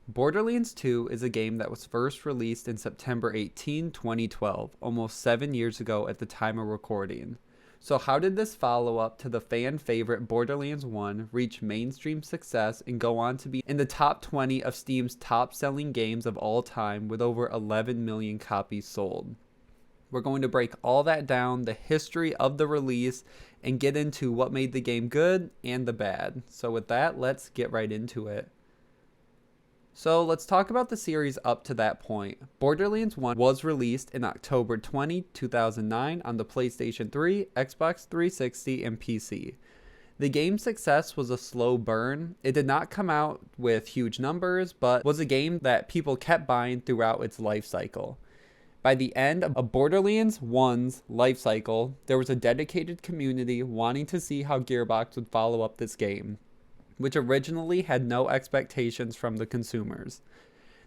Borderlands 2 is a game that was first released in September 18, 2012, almost 7 years ago at the time of recording. So how did this follow-up to the fan favorite Borderlands 1 reach mainstream success and go on to be in the top 20 of Steam's top-selling games of all time with over 11 million copies sold? We're going to break all that down, the history of the release, and get into what made the game good and the bad. So with that, let's get right into it. So let's talk about the series up to that point. Borderlands 1 was released in October 20, 2009 on the PlayStation 3, Xbox 360, and PC. The game's success was a slow burn. It did not come out with huge numbers, but was a game that people kept buying throughout its life cycle. By the end of Borderlands 1's life cycle, there was a dedicated community wanting to see how Gearbox would follow up this game, which originally had no expectations from the consumers.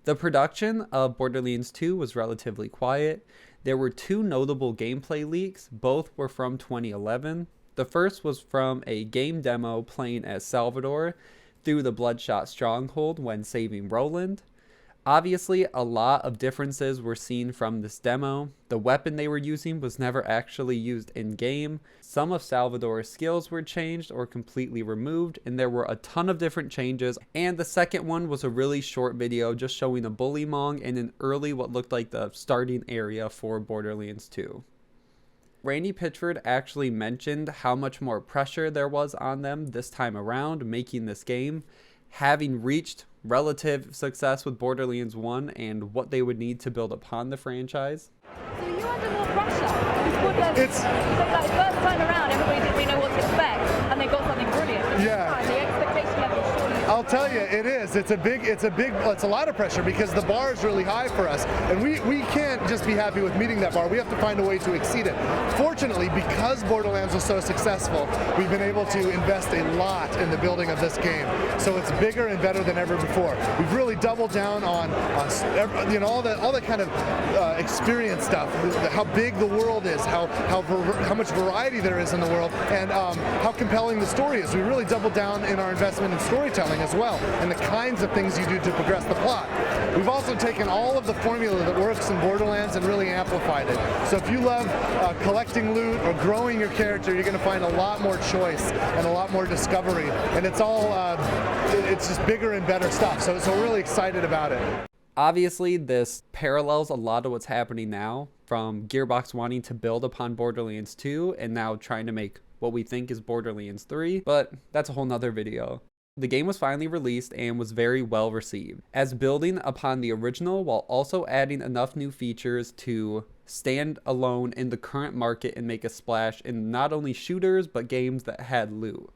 The production of Borderlands 2 was relatively quiet. There were two notable gameplay leaks, both were from 2011. The first was from a game demo playing as Salvador through the Bloodshot Stronghold when saving Roland. Obviously, a lot of differences were seen from this demo. The weapon they were using was never actually used in-game. Some of Salvador's skills were changed or completely removed, and there were a ton of different changes. And the second one was a really short video just showing a bullymong and an early what looked like the starting area for Borderlands 2. Randy Pitchford actually mentioned how much more pressure there was on them this time around making this game, having reached relative success with Borderlands 1 and what they would need to build upon the franchise. So you under more pressure? Because Borderlands, so like first time around, everybody didn't really know what to expect, and they got something brilliant. But Yeah. the expectation level surely. I'll tell you, it is. It's a lot of pressure because the bar is really high for us, and we can't just be happy with meeting that bar. We have to find a way to exceed it. Fortunately, because Borderlands was so succcessful, we've been able to invest a lot in the building of this game. So it's bigger and better than ever before. We've really doubled down on all the kind of experience stuff, how big the world is, how much variety there is in the world, and how compelling the story is. We really doubled down in our investment in storytelling as well, and the kinds of things you do to progress the plot. We've also taken all of the formula that works in Borderlands and really amplified it. So if you love collecting loot or growing your character, you're going to find a lot more choice and a lot more discovery, and it's all it's just bigger and better stuff. So we're really excited about it. Obviously, this parallels a lot of what's happening now, from Gearbox wanting to build upon Borderlands 2 and now trying to make what we think is Borderlands 3, but that's a whole nother video. The game was finally released and was very well received, as building upon the original while also adding enough new features to stand alone in the current market and make a splash in not only shooters but games that had loot.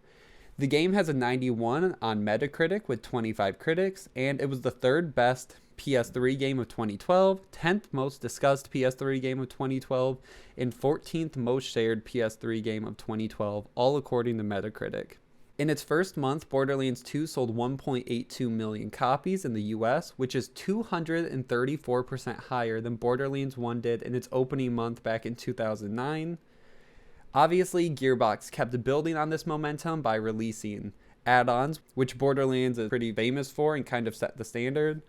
The game has a 91 on Metacritic with 25 critics, and it was the third best PS3 game of 2012, 10th most discussed PS3 game of 2012, and 14th most shared PS3 game of 2012, all according to Metacritic. In its first month, Borderlands 2 sold 1.82 million copies in the US, which is 234% higher than Borderlands 1 did in its opening month back in 2009. Obviously, Gearbox kept building on this momentum by releasing add-ons, which Borderlands is pretty famous for and kind of set the standard.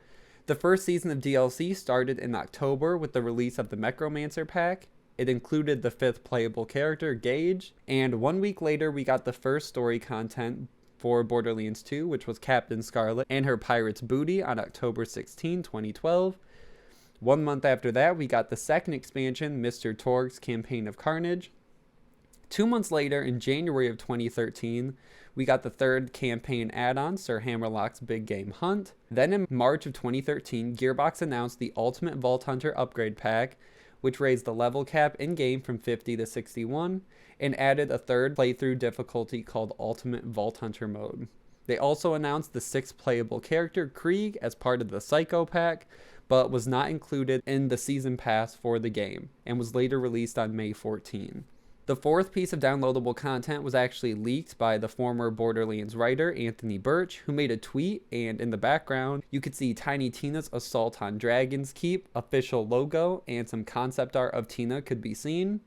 The first season of DLC started in October with the release of the Necromancer pack. It included the 5th playable character, Gage, and 1 week later we got the first story content for Borderlands 2, which was Captain Scarlet and her pirate's booty on October 16, 2012. 1 month after that, we got the second expansion, Mr. Torgue's Campaign of Carnage. 2 months later, in January of 2013, we got the third campaign add-on, Sir Hammerlock's Big Game Hunt. Then in March of 2013, Gearbox announced the Ultimate Vault Hunter Upgrade Pack, which raised the level cap in-game from 50 to 61, and added a third playthrough difficulty called Ultimate Vault Hunter Mode. They also announced the 6th playable character, Krieg, as part of the Psycho Pack, but was not included in the Season Pass for the game, and was later released on May 14. The fourth piece of downloadable content was actually leaked by the former Borderlands writer Anthony Birch, who made a tweet, and in the background you could see Tiny Tina's Assault on Dragon's Keep official logo, and some concept art of Tina could be seen.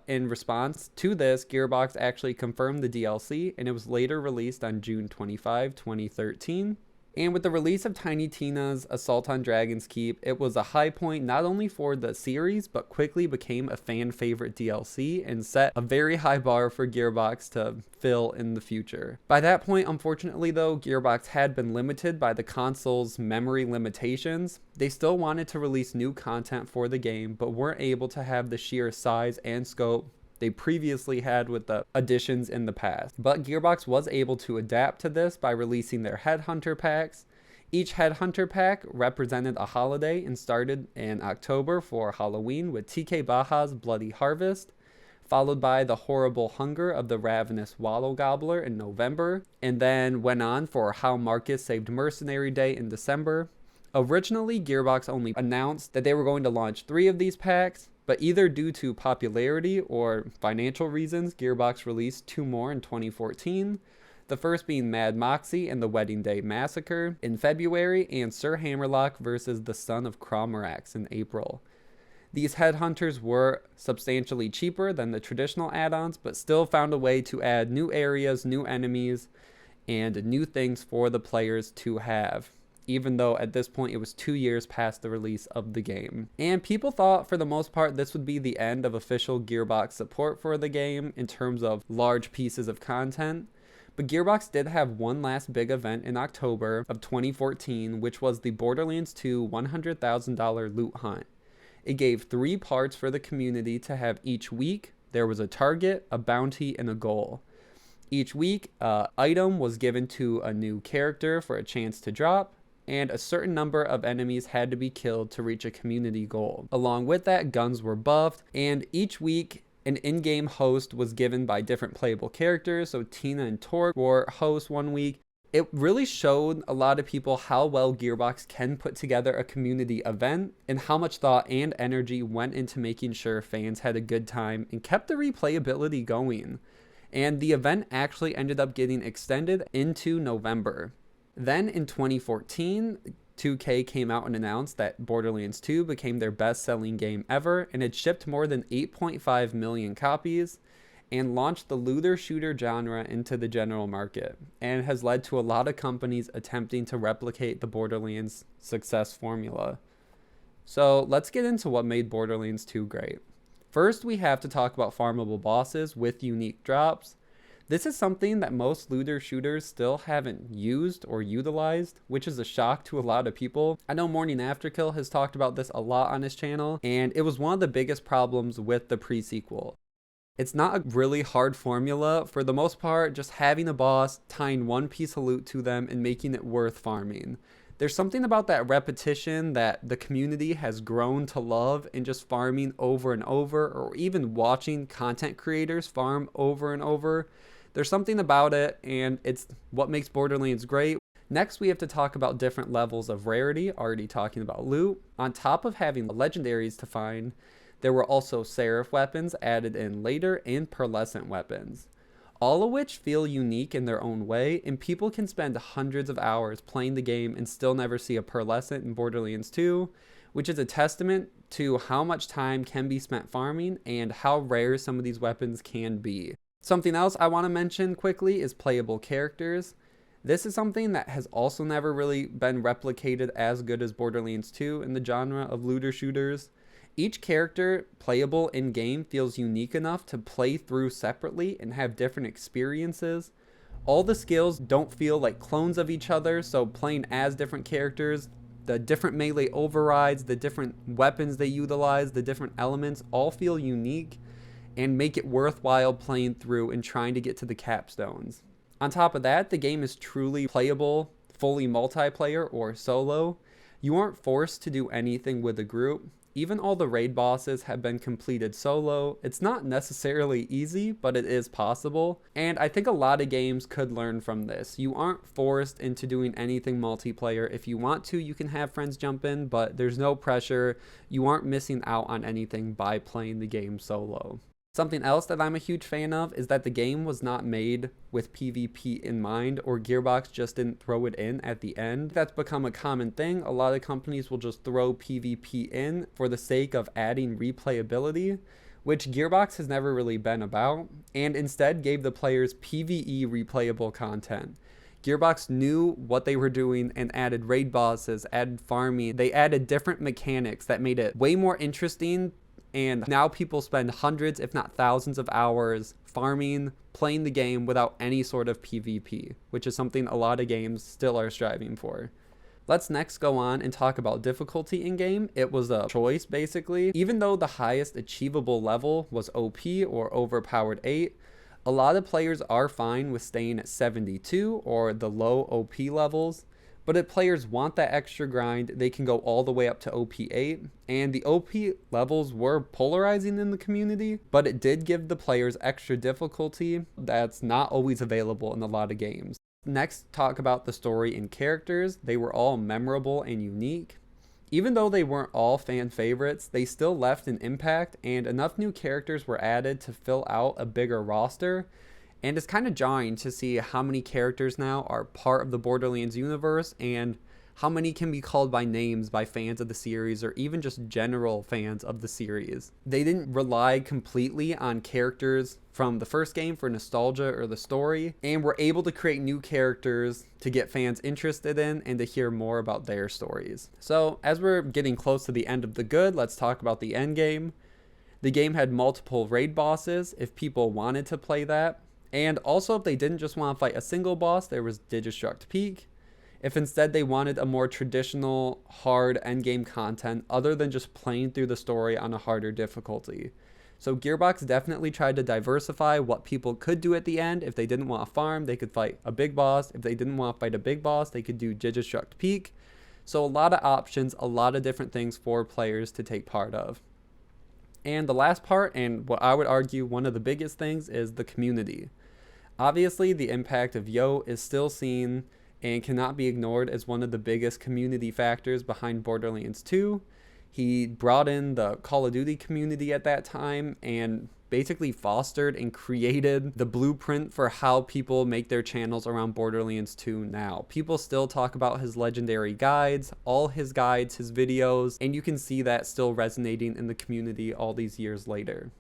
In response to this, Gearbox actually confirmed the DLC, and it was later released on June 25, 2013. And with the release of Tiny Tina's Assault on Dragon's Keep, it was a high point not only for the series, but quickly became a fan favorite DLC and set a very high bar for Gearbox to fill in the future. By that point, unfortunately though, Gearbox had been limited by the console's memory limitations. They still wanted to release new content for the game, but weren't able to have the sheer size and scope they previously had with the additions in the past. But Gearbox was able to adapt to this by releasing their Headhunter packs. Each Headhunter pack represented a holiday and started in October for Halloween with TK Baha's Bloody Harvest, followed by the Horrible Hunger of the Ravenous Wallow Gobbler in November, and then went on for How Marcus Saved Mercenary Day in December. Originally, Gearbox only announced that they were going to launch 3 of these packs, but either due to popularity or financial reasons, Gearbox released 2 more in 2014. The first being Mad Moxie and the Wedding Day Massacre in February, and Sir Hammerlock versus the Son of Cromarax in April. These Headhunters were substantially cheaper than the traditional add-ons, but still found a way to add new areas, new enemies, and new things for the players to have, even though at this point it was 2 years past the release of the game. And people thought for the most part this would be the end of official Gearbox support for the game in terms of large pieces of content. But Gearbox did have one last big event in October of 2014, which was the Borderlands 2 $100,000 loot hunt. It gave 3 parts for the community to have each week. There was a target, a bounty, and a goal. Each week, an item was given to a new character for a chance to drop, and a certain number of enemies had to be killed to reach a community goal. Along with that, guns were buffed, and each week an in-game host was given by different playable characters. So Tina and Torque were hosts one week. It really showed a lot of people how well Gearbox can put together a community event and how much thought and energy went into making sure fans had a good time and kept the replayability going. And the event actually ended up getting extended into November. Then in 2014, 2K came out and announced that Borderlands 2 became their best-selling game ever, and it shipped more than 8.5 million copies and launched the looter shooter genre into the general market, and has led to a lot of companies attempting to replicate the Borderlands success formula. So let's get into what made Borderlands 2 great. First, we have to talk about farmable bosses with unique drops. This is something that most looter shooters still haven't used or utilized, which is a shock to a lot of people. I know Morning Afterkill has talked about this a lot on his channel, and it was one of the biggest problems with the pre-sequel. It's not a really hard formula. For the most part, just having a boss, tying one piece of loot to them, and making it worth farming. There's something about that repetition that the community has grown to love, and just farming over and over, or even watching content creators farm over and over. There's something about it, and it's what makes Borderlands great. Next, we have to talk about different levels of rarity, already talking about loot. On top of having legendaries to find, there were also Seraph weapons added in later and pearlescent weapons, all of which feel unique in their own way, and people can spend hundreds of hours playing the game and still never see a pearlescent in Borderlands 2, which is a testament to how much time can be spent farming and how rare some of these weapons can be. Something else I want to mention quickly is playable characters. This is something that has also never really been replicated as good as Borderlands 2 in the genre of looter shooters. Each character playable in-game feels unique enough to play through separately and have different experiences. All the skills don't feel like clones of each other, so playing as different characters, the different melee overrides, the different weapons they utilize, the different elements all feel unique and make it worthwhile playing through and trying to get to the capstones. On top of that, the game is truly playable, fully multiplayer or solo. You aren't forced to do anything with a group. Even all the raid bosses have been completed solo. It's not necessarily easy, but it is possible. And I think a lot of games could learn from this. You aren't forced into doing anything multiplayer. If you want to, you can have friends jump in, but there's no pressure. You aren't missing out on anything by playing the game solo. Something else that I'm a huge fan of is that the game was not made with PvP in mind, or Gearbox just didn't throw it in at the end. That's become a common thing. A lot of companies will just throw PvP in for the sake of adding replayability, which Gearbox has never really been about, and instead gave the players PvE replayable content. Gearbox knew what they were doing and added raid bosses, added farming. They added different mechanics that made it way more interesting. And now people spend hundreds, if not thousands of hours farming, playing the game without any sort of PvP, which is something a lot of games still are striving for. Let's next go on and talk about difficulty in game. It was a choice basically. Even though the highest achievable level was OP or overpowered 8, a lot of players are fine with staying at 72 or the low OP levels. But if players want that extra grind, they can go all the way up to OP8. And the OP levels were polarizing in the community, but it did give the players extra difficulty that's not always available in a lot of games. Next, talk about the story and characters. They were all memorable and unique. Even though they weren't all fan favorites, they still left an impact, and enough new characters were added to fill out a bigger roster. And it's kind of jarring to see how many characters now are part of the Borderlands universe and how many can be called by names by fans of the series or even just general fans of the series. They didn't rely completely on characters from the first game for nostalgia or the story, and were able to create new characters to get fans interested in and to hear more about their stories. So as we're getting close to the end of the good, let's talk about the end game. The game had multiple raid bosses if people wanted to play that. And also, if they didn't just want to fight a single boss, there was Digistruct Peak. If instead they wanted a more traditional, hard endgame content other than just playing through the story on a harder difficulty. So Gearbox definitely tried to diversify what people could do at the end. If they didn't want to farm, they could fight a big boss. If they didn't want to fight a big boss, they could do Digistruct Peak. So a lot of options, a lot of different things for players to take part of. And the last part, and what I would argue one of the biggest things, is the community. Obviously, the impact of Yo is still seen and cannot be ignored as one of the biggest community factors behind Borderlands 2. He brought in the Call of Duty community at that time and basically fostered and created the blueprint for how people make their channels around Borderlands 2 now. People still talk about his legendary guides, all his guides, his videos, and you can see that still resonating in the community all these years later.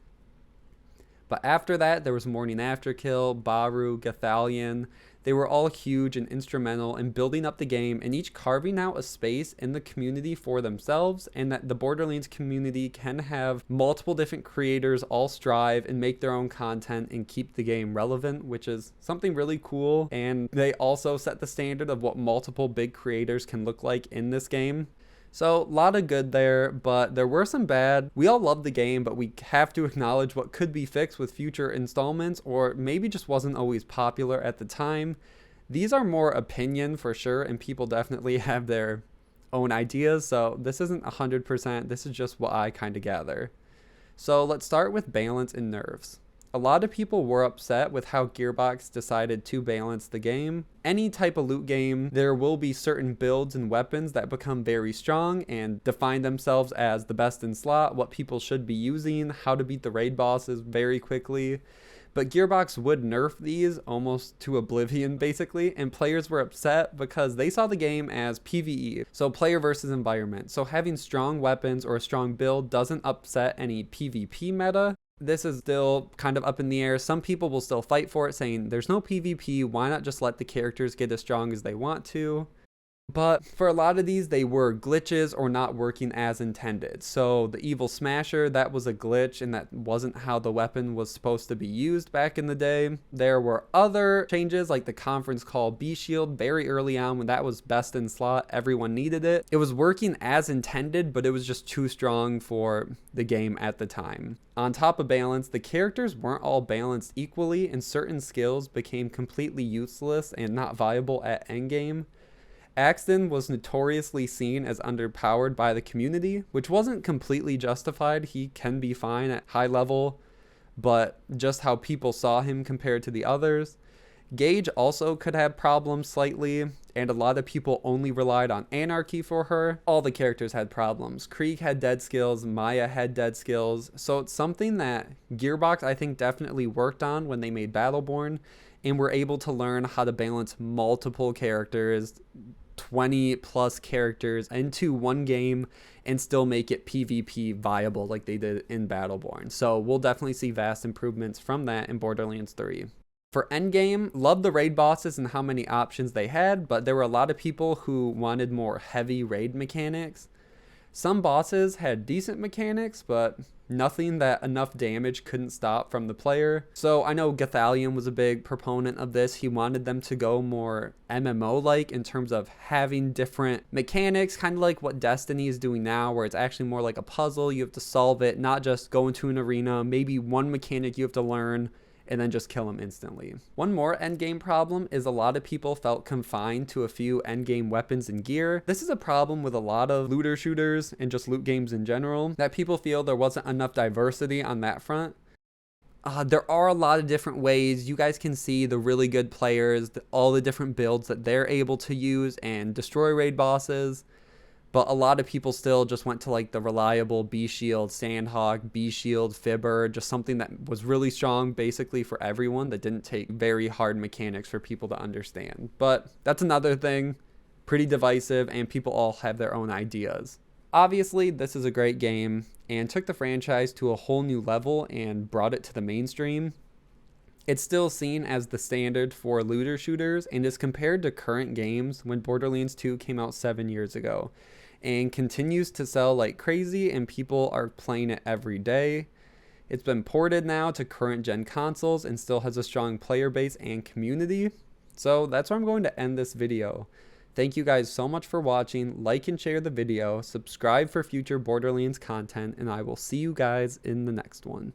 But after that, there was Morning After Kill, Baru, Gathalion. They were all huge and instrumental in building up the game and each carving out a space in the community for themselves, and that the Borderlands community can have multiple different creators all strive and make their own content and keep the game relevant, which is something really cool. And they also set the standard of what multiple big creators can look like in this game. So a lot of good there, but there were some bad. We all love the game, but we have to acknowledge what could be fixed with future installments, or maybe just wasn't always popular at the time. These are more opinion for sure, and people definitely have their own ideas, so this isn't 100%, this is just what I kind of gather. So let's start with balance and nerfs. A lot of people were upset with how Gearbox decided to balance the game. Any type of loot game, there will be certain builds and weapons that become very strong and define themselves as the best in slot, what people should be using, how to beat the raid bosses very quickly. But Gearbox would nerf these almost to oblivion basically, and players were upset because they saw the game as PvE, so player versus environment. So having strong weapons or a strong build doesn't upset any PvP meta. This is still kind of up in the air. Some people will still fight for it, saying there's no PvP, why not just let the characters get as strong as they want to? But for a lot of these, they were glitches or not working as intended. So the Evil Smasher, that was a glitch, and that wasn't how the weapon was supposed to be used back in the day. There were other changes, like the conference call B-Shield very early on when that was best in slot. Everyone needed it. It was working as intended, but it was just too strong for the game at the time. On top of balance, the characters weren't all balanced equally, and certain skills became completely useless and not viable at endgame. Axton was notoriously seen as underpowered by the community, which wasn't completely justified. He can be fine at high level, but just how people saw him compared to the others. Gage also could have problems slightly, and a lot of people only relied on Anarchy for her. All the characters had problems. Krieg had dead skills, Maya had dead skills, so it's something that Gearbox I think definitely worked on when they made Battleborn, and were able to learn how to balance multiple characters, 20 plus characters into one game and still make it PvP viable like they did in Battleborn. So we'll definitely see vast improvements from that in Borderlands 3. For endgame, loved the raid bosses and how many options they had, but there were a lot of people who wanted more heavy raid mechanics. Some bosses had decent mechanics, but nothing that enough damage couldn't stop from the player. So I know Gathalion was a big proponent of this. He wanted them to go more MMO-like in terms of having different mechanics, kind of like what Destiny is doing now, where it's actually more like a puzzle. You have to solve it, not just go into an arena, maybe one mechanic you have to learn, and then just kill them instantly. One more endgame problem is a lot of people felt confined to a few endgame weapons and gear. This is a problem with a lot of looter shooters and just loot games in general, that people feel there wasn't enough diversity on that front. There are a lot of different ways. You guys can see the really good players, all the different builds that they're able to use and destroy raid bosses. But a lot of people still just went to like the reliable B Shield, Sandhawk, B Shield, Fibber, just something that was really strong basically for everyone, that didn't take very hard mechanics for people to understand. But that's another thing, pretty divisive, and people all have their own ideas. Obviously, this is a great game and took the franchise to a whole new level and brought it to the mainstream. It's still seen as the standard for looter shooters and is compared to current games when Borderlands 2 came out 7 years ago, and continues to sell like crazy, and people are playing it every day. It's been ported now to current gen consoles and still has a strong player base and community. So that's where I'm going to end this video. Thank you guys so much for watching. Like and share the video, subscribe for future Borderlands content, and I will see you guys in the next one.